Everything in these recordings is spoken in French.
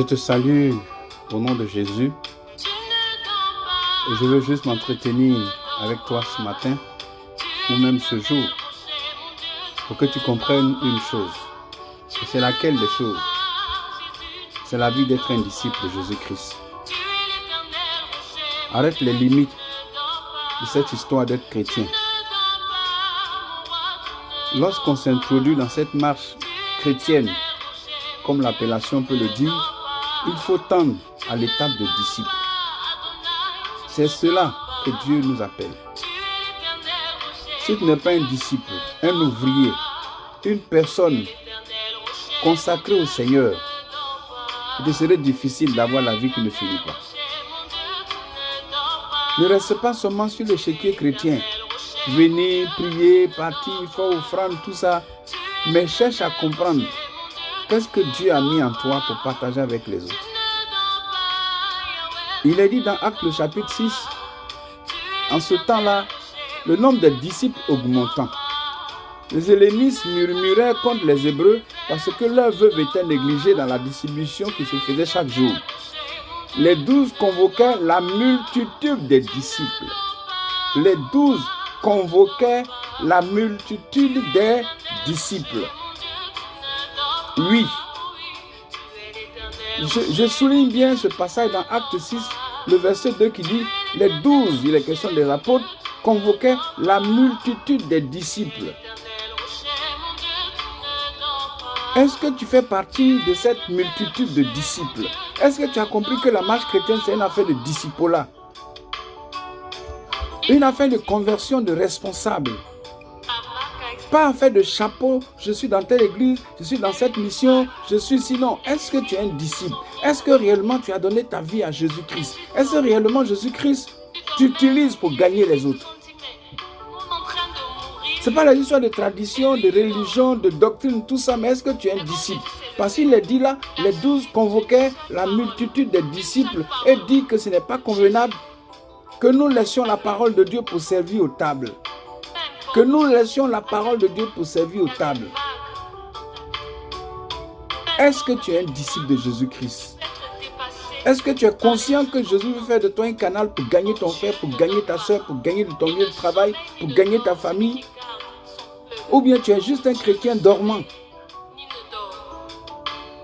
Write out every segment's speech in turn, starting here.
Je te salue au nom de Jésus et je veux juste m'entretenir avec toi ce matin ou même ce jour pour que tu comprennes une chose. Et c'est laquelle des choses? C'est la vie d'être un disciple de Jésus-Christ. Arrête les limites de cette histoire d'être chrétien. Lorsqu'on s'introduit dans cette marche chrétienne, comme l'appellation peut le dire, il faut tendre à l'étape de disciple. C'est cela que Dieu nous appelle. Si tu n'es pas un disciple, un ouvrier, une personne consacrée au Seigneur, il te serait difficile d'avoir la vie qui ne finit pas. Ne reste pas seulement sur l'échiquier chrétien. Venir, prier, partir, faire offrande, tout ça. Mais cherche à comprendre qu'est-ce que Dieu a mis en toi pour partager avec les autres. Il est dit dans Actes le chapitre 6, en ce temps-là, le nombre de disciples augmentant. Les hellénistes murmuraient contre les Hébreux parce que leurs veuves étaient négligées dans la distribution qui se faisait chaque jour. Les 12 convoquaient la multitude des disciples. Les 12 convoquaient la multitude des disciples. Oui. Je souligne bien ce passage dans Acte 6, le verset 2 qui dit « Les 12, il est question des apôtres, convoquaient la multitude des disciples. » Est-ce que tu fais partie de cette multitude de disciples? Est-ce que tu as compris que la marche chrétienne, c'est une affaire de discipolat? Une affaire de conversion de responsables. Pas affaire de chapeau, je suis dans telle église, je suis dans cette mission, je suis sinon. Est-ce que tu es un disciple? Est-ce que réellement tu as donné ta vie à Jésus-Christ? Est-ce que réellement Jésus-Christ tu utilises pour gagner les autres? Ce n'est pas la histoire de tradition, de religion, de doctrine, tout ça, mais est-ce que tu es un disciple? Parce qu'il est dit là, les 12 convoquaient la multitude des disciples et dit que ce n'est pas convenable que nous laissions la parole de Dieu pour servir aux tables. Que nous laissions la parole de Dieu pour servir aux tables. Est-ce que tu es un disciple de Jésus-Christ? Est-ce que tu es conscient que Jésus veut faire de toi un canal pour gagner ton frère, pour gagner ta soeur, pour gagner ton lieu de travail, pour gagner ta famille? Ou bien tu es juste un chrétien dormant?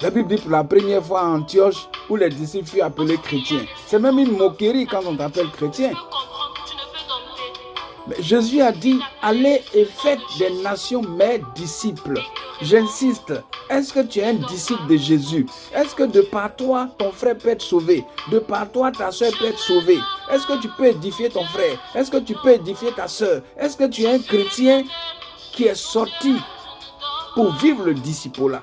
La Bible dit pour la première fois à Antioche où les disciples furent appelés chrétiens. C'est même une moquerie quand on t'appelle chrétien. Mais Jésus a dit, allez et faites des nations mes disciples. J'insiste, est-ce que tu es un disciple de Jésus? Est-ce que de par toi, ton frère peut être sauvé? De par toi, ta soeur peut être sauvée? Est-ce que tu peux édifier ton frère? Est-ce que tu peux édifier ta soeur? Est-ce que tu es un chrétien qui est sorti pour vivre le discipolat?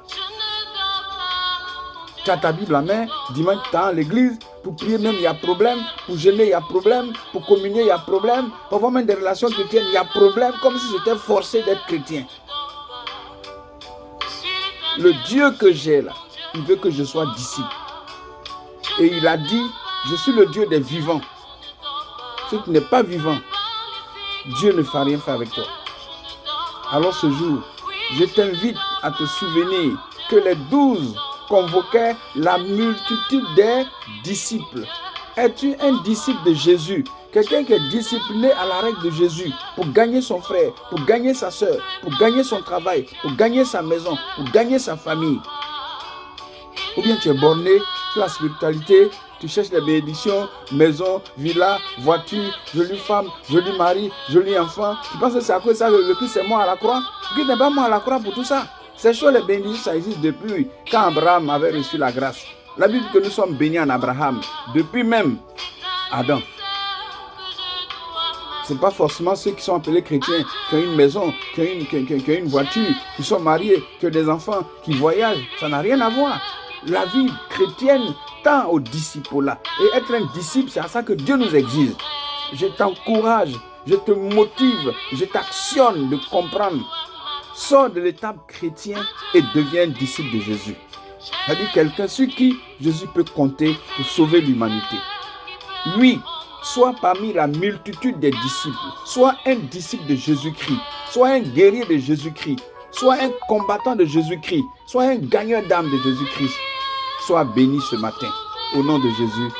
Tu as ta Bible à main, dimanche tu es à l'église, pour prier même il y a problème, pour jeûner il y a problème, pour communier il y a problème, pour avoir même des relations chrétiennes il y a problème, comme si c'était forcé d'être chrétien. Le Dieu que j'ai là, il veut que je sois disciple. Et il a dit, je suis le Dieu des vivants. Si tu n'es pas vivant, Dieu ne fera rien faire avec toi. Alors ce jour, je t'invite à te souvenir que les 12 convoquaient la multitude des disciples. Es-tu un disciple de Jésus? Quelqu'un qui est discipliné à la règle de Jésus pour gagner son frère, pour gagner sa soeur, pour gagner son travail, pour gagner sa maison, pour gagner sa famille. Ou bien tu es borné sur la spiritualité, tu cherches les bénédictions, maison, villa, voiture, jolie femme, joli mari, joli enfant. Tu penses que c'est à cause de ça que le Christ est mort à la croix? Le Christ n'est pas mort à la croix pour tout ça. Ces choses, les bénédictions, ça existe depuis quand Abraham avait reçu la grâce. La Bible dit que nous sommes bénis en Abraham, depuis même Adam. Ce n'est pas forcément ceux qui sont appelés chrétiens, qui ont une maison, qui ont une voiture, qui sont mariés, qui ont des enfants, qui voyagent. Ça n'a rien à voir. La vie chrétienne tend au discipolat. Et être un disciple, c'est à ça que Dieu nous exige. Je t'encourage, je te motive, je t'actionne de comprendre. Sors de l'étape chrétienne et deviens disciple de Jésus. C'est-à-dire quelqu'un sur qui Jésus peut compter pour sauver l'humanité. Oui, sois parmi la multitude des disciples. Sois un disciple de Jésus-Christ. Sois un guerrier de Jésus-Christ. Sois un combattant de Jésus-Christ. Sois un gagneur d'âme de Jésus-Christ. Sois béni ce matin. Au nom de Jésus.